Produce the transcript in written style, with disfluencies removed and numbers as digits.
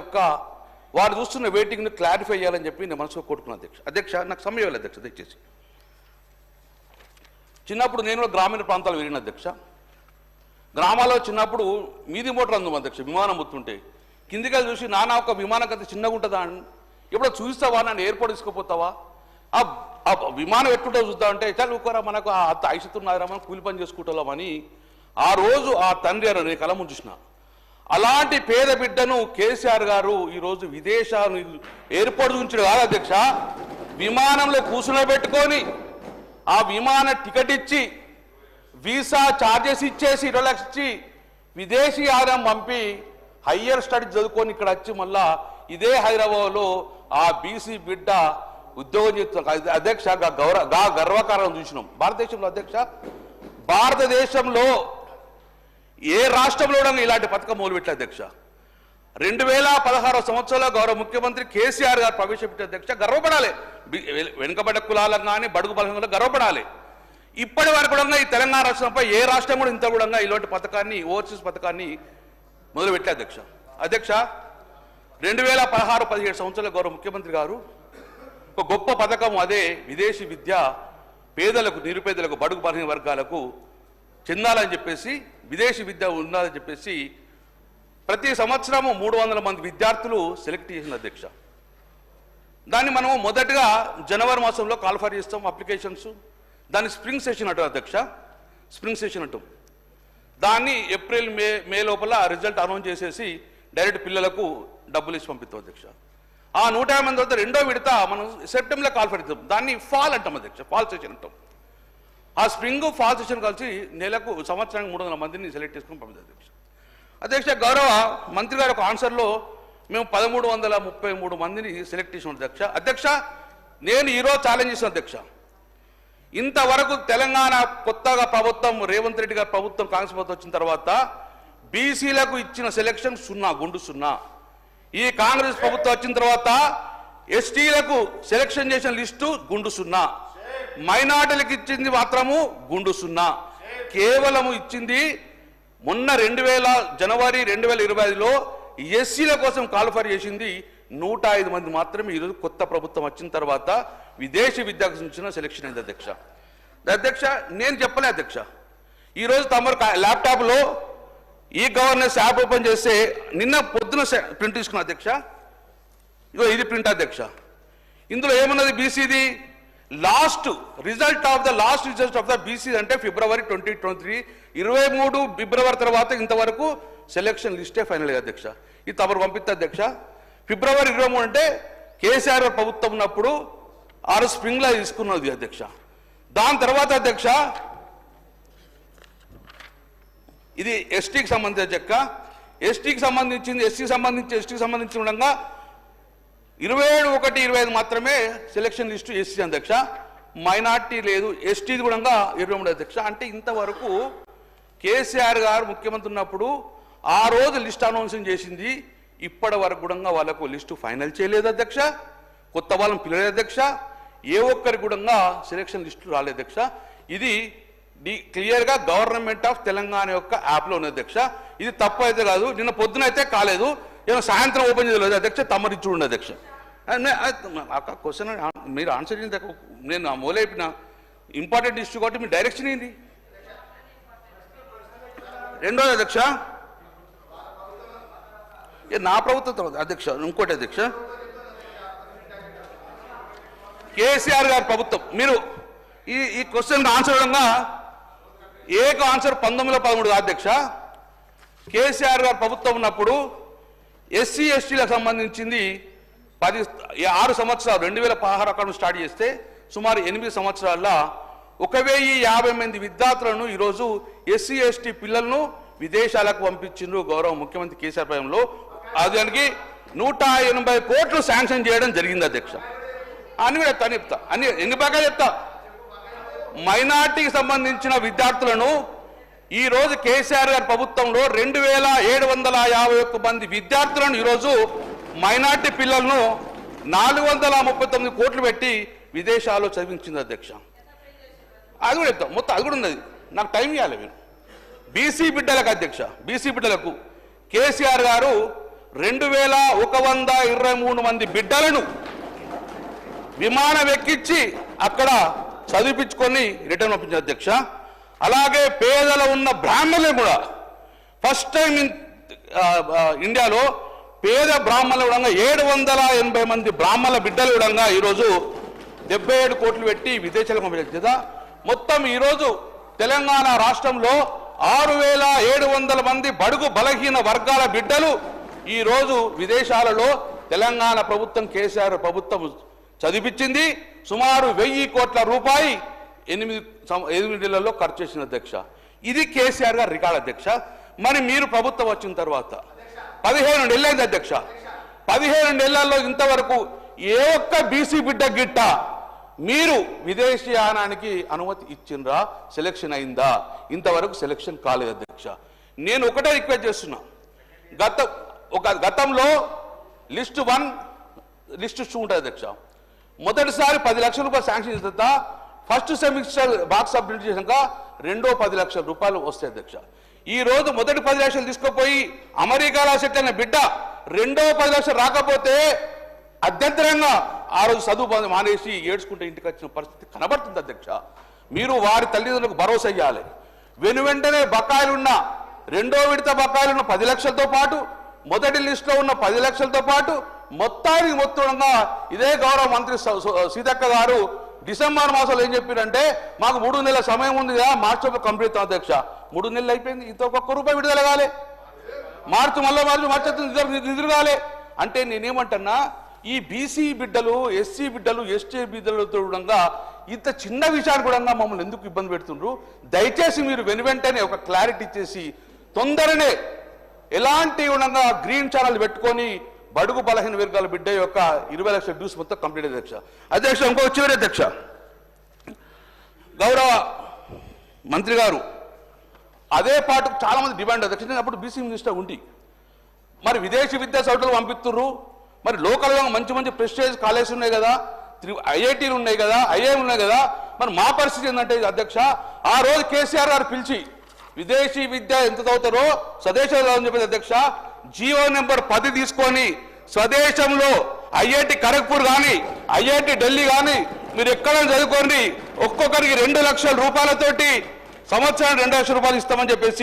యొక్క వారు చూస్తున్న వెయిటింగ్ను క్లారిఫై చేయాలని చెప్పి నేను మనసులో కోరుకున్నాను అధ్యక్ష నాకు సమయం లేదు అధ్యక్ష దయచేసి. చిన్నప్పుడు నేను కూడా గ్రామీణ ప్రాంతాలు వెళ్ళిన అధ్యక్ష. గ్రామాల్లో చిన్నప్పుడు మీది మోటార్ అందం అధ్యక్ష, విమానం ముత్తుంటే కిందికి చూసి నానా ఒక విమానం కథ చిన్నగా ఉంటుందా అని ఎప్పుడో చూస్తావా, నన్ను ఎయిర్పోర్ట్ తీసుకుపోతావా, ఆ విమానం ఎట్టుంటో చూద్దామంటే చాలా ఊకరా మనకు అంత ఐసుతున్నారా మనం కూలి పని చేసుకుంటామని ఆ రోజు ఆ తండ్రి అని నేను కళ ముందు చూసిన. అలాంటి పేద బిడ్డను కేసీఆర్ గారు ఈరోజు విదేశాలు ఎయిర్పోర్ట్ ఉంచడం కాదు అధ్యక్ష, విమానంలో కూర్చునబెట్టుకొని ఆ విమాన టికెట్ ఇచ్చి వీసా ఛార్జెస్ ఇచ్చేసి 20 లక్షలు ఇచ్చి విదేశీ ఆదాయం పంపి హయ్యర్ స్టడీస్ చదువుకొని ఇక్కడ వచ్చి మళ్ళా ఇదే హైదరాబాద్లో ఆ బీసీ బిడ్డ ఉద్యోగం చేస్తున్న అధ్యక్ష గర్వకారణం చూసినాం భారతదేశంలో. అధ్యక్ష భారతదేశంలో ఏ రాష్ట్రంలో ఇలాంటి పథకం మొదలుపెట్టిన అధ్యక్ష 2016 సంవత్సరంలో గౌరవ ముఖ్యమంత్రి కేసీఆర్ గారు ప్రవేశపెట్టిన అధ్యక్ష గర్వపడాలి. వెనుకబడ్డ కులాలకు కానీ బడుగు బలహీనతలకు గర్వపడాలి. ఇప్పటి వరకు కూడా ఈ తెలంగాణ రాష్ట్రంపై ఏ రాష్ట్రం కూడా ఇంత కూడా ఇలాంటి పథకాన్ని ఓవర్సీస్ పథకాన్ని మొదలుపెట్టే అధ్యక్ష. అధ్యక్ష 2016-17 సంవత్సరాల గౌరవ ముఖ్యమంత్రి గారు ఒక గొప్ప పథకం, అదే విదేశీ విద్య పేదలకు నిరుపేదలకు బడుగు బలహీన వర్గాలకు చెందాలని చెప్పేసి విదేశీ విద్య ఉండాలని చెప్పేసి ప్రతి సంవత్సరము 300 మంది విద్యార్థులు సెలెక్ట్ చేసిన అధ్యక్ష. దాన్ని మనము మొదటగా జనవరి మాసంలో కాల్ఫర్ చేస్తాం అప్లికేషన్స్, దాన్ని స్ప్రింగ్ సెషన్ అంటాం అధ్యక్ష, స్ప్రింగ్ సెషన్ అంటాం. దాన్ని ఏప్రిల్ మే లోపల రిజల్ట్ అనౌన్స్ చేసేసి డైరెక్ట్ పిల్లలకు డబ్బులు ఇచ్చి పంపిస్తాం అధ్యక్ష. ఆ 150 మంది తర్వాత రెండో విడత మనం సెప్టెంబర్లో కాల్ఫర్ ఇస్తాం, దాన్ని ఫాల్ అంటాం అధ్యక్ష, ఫాల్ సెషన్ అంటాం. ఆ స్ప్రింగ్ ఫాల్ సెషన్ కలిసి నెలకు సంవత్సరానికి 300 మందిని సెలెక్ట్ చేసుకుని పంపిస్తాం అధ్యక్ష. అధ్యక్ష గౌరవ మంత్రి గారి ఒక ఆన్సర్లో మేము 1333 మందిని సెలెక్ట్ చేసిన అధ్యక్ష. అధ్యక్ష నేను ఈరోజు ఛాలెంజ్ చేసిన అధ్యక్ష, ఇంతవరకు తెలంగాణ కొత్తగా ప్రభుత్వం రేవంత్ రెడ్డి గారి ప్రభుత్వం కాంగ్రెస్ ప్రభుత్వం వచ్చిన తర్వాత బీసీలకు ఇచ్చిన సెలెక్షన్ 0 గుండు 0. ఈ కాంగ్రెస్ ప్రభుత్వం వచ్చిన తర్వాత ఎస్టీలకు సెలెక్షన్ చేసిన లిస్టు గుండు 0, మైనార్టీలకు ఇచ్చింది మాత్రము గుండు 0. కేవలము ఇచ్చింది మొన్న జనవరి 2025లో ఎస్సీల కోసం కాల్ఫర్ చేసింది 105 మంది మాత్రమే. ఈరోజు కొత్త ప్రభుత్వం వచ్చిన తర్వాత విదేశీ విద్యకు సంబంధించిన సెలెక్షన్ అయింది అధ్యక్ష. అధ్యక్ష నేను చెప్పలే అధ్యక్ష, ఈరోజు తమరు ల్యాప్టాప్లో ఈ గవర్నెన్స్ యాప్ ఓపెన్ చేస్తే నిన్న పొద్దున ప్రింట్ తీసుకున్న అధ్యక్ష, ఇగో ఇది ప్రింట్ అధ్యక్ష. ఇందులో ఏమన్నది బీసీది last result of the BC అంటే ఫిబ్రవరి 2023, 23 ఫిబ్రవరి తర్వాత ఇంతవరకు సెలెక్షన్ లిస్టే ఫైనల్ అధ్యక్ష. ఇది తమరు పంపిస్తే అధ్యక్ష. ఫిబ్రవరి 23 అంటే కేసీఆర్ ప్రభుత్వం ఉన్నప్పుడు ఆరు స్ప్రింగ్లా తీసుకున్నది అధ్యక్ష. దాని తర్వాత అధ్యక్ష ఇది ఎస్టీకి సంబంధించిన అధ్యక్ష, ఎస్టీకి సంబంధించింది ఎస్టీకి సంబంధించిన ఉండగా 27/1/25 మాత్రమే సెలక్షన్ లిస్టు ఎస్సీ అధ్యక్ష, మైనార్టీ లేదు, ఎస్టీ కూడా 23 అధ్యక్ష. అంటే ఇంతవరకు కేసీఆర్ గారు ముఖ్యమంత్రి ఉన్నప్పుడు ఆ రోజు లిస్ట్ అనౌన్సింగ్ చేసింది, ఇప్పటి వరకు కూడా వాళ్ళకు లిస్టు ఫైనల్ చేయలేదు అధ్యక్ష, కొత్త వాళ్ళని పిల్లలేదు అధ్యక్ష, ఏ ఒక్కరికి కూడా సెలక్షన్ లిస్టు రాలేదు అధ్యక్ష. ఇది క్లియర్గా గవర్నమెంట్ ఆఫ్ తెలంగాణ యొక్క యాప్లో ఉంది అధ్యక్ష. ఇది తప్పు అయితే కాదు, నిన్న పొద్దున అయితే కాలేదు, ఏమో సాయంత్రం ఓపెన్ చేయలేదు అధ్యక్ష, తమరిచ్చు ఉండే అధ్యక్ష. క్వశ్చన్ మీరు ఆన్సర్ చేసిన నేను మొదలైపోయిన ఇంపార్టెంట్ ఇష్యూ కాబట్టి మీ డైరెక్షన్ ఏంది? రెండోది అధ్యక్ష, నా ప్రభుత్వం అధ్యక్ష, ఇంకోటి అధ్యక్ష కేసీఆర్ గారి ప్రభుత్వం. మీరు ఈ క్వశ్చన్ ఆన్సర్ విధంగా ఏక ఆన్సర్ 1913 కాదు అధ్యక్ష. కేసీఆర్ గారు ప్రభుత్వం ఉన్నప్పుడు ఎస్సీ ఎస్టీలకు సంబంధించింది 6 సంవత్సరాలు 2016 అకౌంట్ స్టార్ట్ చేస్తే సుమారు 8 సంవత్సరాల్లో 1050 మంది విద్యార్థులను ఈరోజు ఎస్సీ ఎస్టీ పిల్లలను విదేశాలకు పంపించిండ్రు గౌరవ ముఖ్యమంత్రి కేసీఆర్ పయంలో. దానికి 180 కోట్లు శాంక్షన్ చేయడం జరిగింది అధ్యక్ష. అని కూడా చెప్తా అన్ని ఎన్ని బాగా చెప్తా. మైనార్టీకి సంబంధించిన విద్యార్థులను ఈరోజు కేసీఆర్ గారి ప్రభుత్వంలో 2751 మంది విద్యార్థులను ఈరోజు మైనార్టీ పిల్లలను 439 కోట్లు పెట్టి విదేశాల్లో చదివించింది అధ్యక్ష. అది కూడా చెప్తాం మొత్తం, అది కూడా ఉన్నది, నాకు టైం ఇవ్వాలి మీరు. బీసీ బిడ్డలకు అధ్యక్ష, బీసీ బిడ్డలకు కేసీఆర్ గారు 2123 మంది బిడ్డలను విమానం ఎక్కించి అక్కడ చదివించుకొని రిటర్న్ పంపించారు అధ్యక్ష. అలాగే పేదలు ఉన్న బ్రాహ్మణులు కూడా ఫస్ట్ టైం ఇండియాలో పేద బ్రాహ్మణుల విధంగా 780 మంది బ్రాహ్మణుల బిడ్డల విధంగా ఈరోజు 77 కోట్లు పెట్టి విదేశాలకు పంపించారు. మొత్తం ఈరోజు తెలంగాణ రాష్ట్రంలో 6700 మంది బడుగు బలహీన వర్గాల బిడ్డలు ఈరోజు విదేశాలలో తెలంగాణ ప్రభుత్వం కేసీఆర్ ప్రభుత్వం చదివించింది. సుమారు 1000 కోట్ల రూపాయి 8 నెలల్లో ఖర్చు చేసిన అధ్యక్ష. ఇది కేసీఆర్ గారి రికార్డ్ అధ్యక్ష. మరి మీరు ప్రభుత్వం వచ్చిన తర్వాత 17 నెలలైంది అధ్యక్ష. 17 నెలల్లో ఇంతవరకు ఏ ఒక్క బీసీ బిడ్డ గిట్ట మీరు విదేశీయానానికి అనుమతి ఇచ్చిండ్రా? సెలక్షన్ అయిందా? ఇంతవరకు సెలక్షన్ కాలేదు అధ్యక్ష. నేను ఒకటే రిక్వెస్ట్ చేస్తున్నా, గతంలో లిస్ట్ 1 లిస్ట్ 2 ఉంటుంది అధ్యక్ష. మొదటిసారి 10 లక్షల రూపాయలు శాంక్షన్ చేసిన తర్వాత ఫస్ట్ సెమిస్టర్ బాక్స్ అప్డేట్ చేశాక రెండో 10 లక్షల రూపాయలు వస్తాయి అధ్యక్ష. ఈ రోజు మొదటి 10 లక్షలు తీసుకుపోయి అమెరికాలో సెట్ అయిన బిడ్డ రెండో 10 లక్షలు రాకపోతే అధ్యంతరంగా ఆ రోజు చదువు మానేసి ఏడ్చుకుంటే ఇంటికి వచ్చిన పరిస్థితి కనబడుతుంది అధ్యక్ష. మీరు వారి తల్లిదండ్రులకు భరోసా ఇవ్వాలి. వెంటనే బకాయిలున్న రెండో విడత బకాయిలున్న 10 లక్షలతో పాటు మొదటి లిస్టులో ఉన్న 10 లక్షలతో పాటు మొత్తంగా ఇదే గౌరవ మంత్రి సీతక్క గారు డిసెంబర్ మాసంలో ఏం చెప్పారంటే మాకు 3 నెలల సమయం ఉంది కదా, మార్చిలో కంప్లీట్ అధ్యక్ష. 3 నెలలు అయిపోయింది, ఇంత ₹1 విడుదల కాలే. మార్చి నిధులు కాలే. అంటే నేనేమంటున్నా, ఈ బీసీ బిడ్డలు, ఎస్సీ బిడ్డలు, ఎస్టీ బిడ్డలతో కూడా ఇంత చిన్న విషయాన్ని కూడా మమ్మల్ని ఎందుకు ఇబ్బంది పెడుతుండ్రు? దయచేసి మీరు వెంటనే ఒక క్లారిటీ ఇచ్చేసి తొందరనే ఎలాంటి ఉండగా గ్రీన్ ఛానల్ పెట్టుకొని బడుగు బలహీన వర్గాల బిడ్డ యొక్క 20 లక్షల డ్యూస్ మొత్తం కంప్లీట్ అధ్యక్ష. అధ్యక్ష ఇంకో చివరి అధ్యక్ష, గౌరవ మంత్రి గారు అదే పాటు చాలా మంది డిమాండ్ అధ్యక్ష. అప్పుడు బీసీ మినిస్టర్ ఉండి మరి విదేశీ విద్యా సంస్థలు పంపిస్తున్నారు, మరి లోకల్గా మంచి మంచి ప్రెస్టేజ్ కాలేజెస్ ఉన్నాయి కదా, ఐఐటీలు ఉన్నాయి కదా, ఐఐఎం ఉన్నాయి కదా, మరి మా పరిస్థితి ఏంటంటే అధ్యక్ష, ఆ రోజు కేసీఆర్ గారు పిలిచి విదేశీ విద్య ఎంత చదువుతారో స్వదేశంలో అని చెప్పేది అధ్యక్ష. జీవో నెంబర్ 10 తీసుకొని స్వదేశంలో ఐఐటి ఖరగ్పూర్ కానీ ఐఐటి ఢిల్లీ కానీ మీరు ఎక్కడ చదువుకోండి, ఒక్కొక్కరికి 2 లక్షల రూపాయలతోటి సంవత్సరానికి 2 లక్షల రూపాయలు ఇస్తామని చెప్పేసి